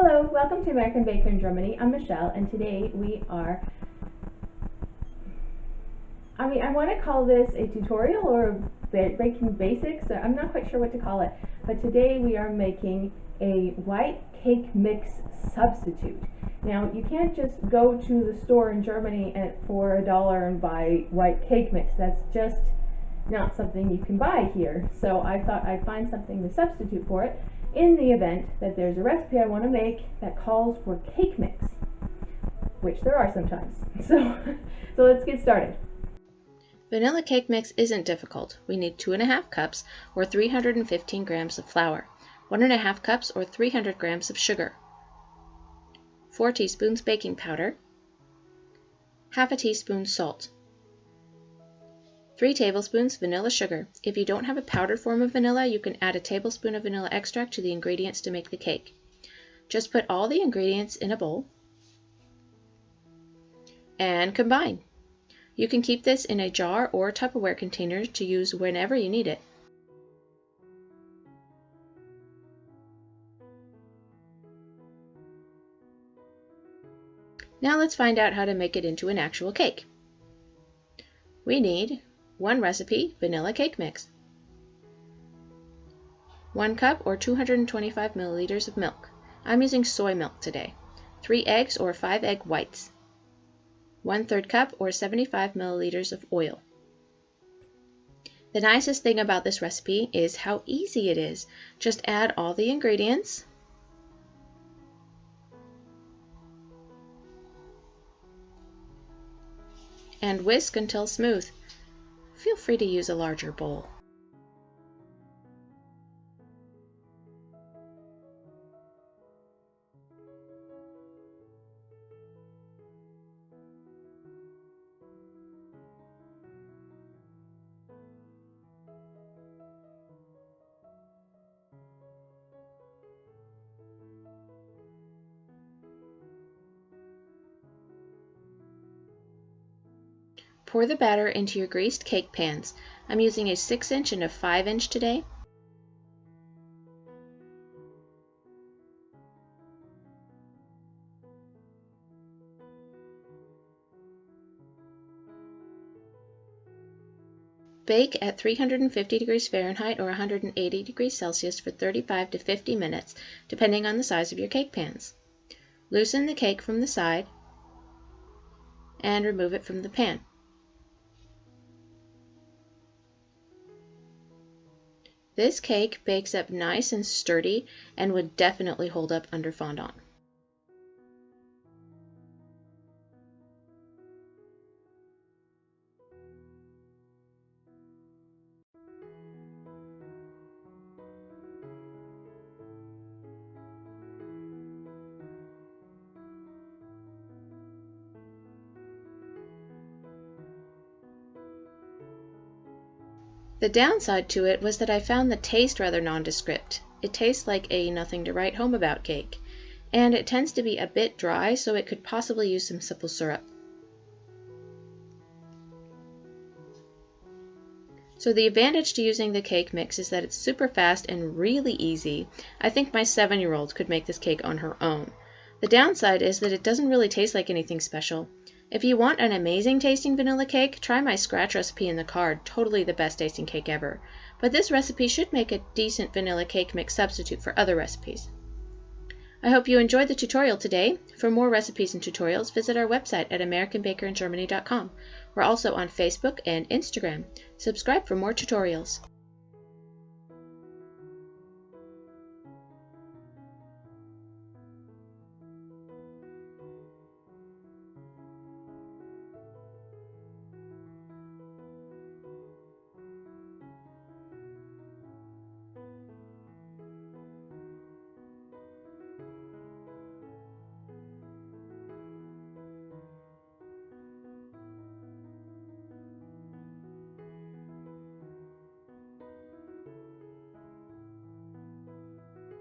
Hello, welcome to American Baker in Germany. I'm Michelle, and today we are, I want to call this a tutorial or baking basics. I'm not quite sure what to call it, but today we are making a white cake mix substitute. Now, you can't just go to the store in Germany for $1 and buy white cake mix. That's just not something you can buy here. So I thought I'd find something to substitute for it in the event that there's a recipe I want to make that calls for cake mix, which there are sometimes. So let's get started. Vanilla cake mix isn't difficult. We need 2½ cups or 315 grams of flour, 1½ cups or 300 grams of sugar, 4 teaspoons baking powder, ½ teaspoon salt, 3 tablespoons vanilla sugar. If you don't have a powdered form of vanilla, you can add a tablespoon of vanilla extract to the ingredients to make the cake. Just put all the ingredients in a bowl and combine. You can keep this in a jar or Tupperware container to use whenever you need it. Now let's find out how to make it into an actual cake. We need 1 recipe vanilla cake mix, 1 cup or 225 milliliters of milk. I'm using soy milk today. 3 eggs or 5 egg whites. 1/3 cup or 75 milliliters of oil. The nicest thing about this recipe is how easy it is. Just add all the ingredients and whisk until smooth. Feel free to use a larger bowl. Pour the batter into your greased cake pans. I'm using a 6-inch and a 5-inch today. Bake at 350 degrees Fahrenheit or 180 degrees Celsius for 35 to 50 minutes, depending on the size of your cake pans. Loosen the cake from the side and remove it from the pan. This cake bakes up nice and sturdy and would definitely hold up under fondant. The downside to it was that I found the taste rather nondescript. It tastes like a nothing to write home about cake, and it tends to be a bit dry, so it could possibly use some simple syrup. So the advantage to using the cake mix is that it's super fast and really easy. I think my 7-year-old could make this cake on her own. The downside is that it doesn't really taste like anything special. If you want an amazing tasting vanilla cake, try my scratch recipe in the card, totally the best tasting cake ever. But this recipe should make a decent vanilla cake mix substitute for other recipes. I hope you enjoyed the tutorial today. For more recipes and tutorials, visit our website at AmericanBakerInGermany.com. We're also on Facebook and Instagram. Subscribe for more tutorials.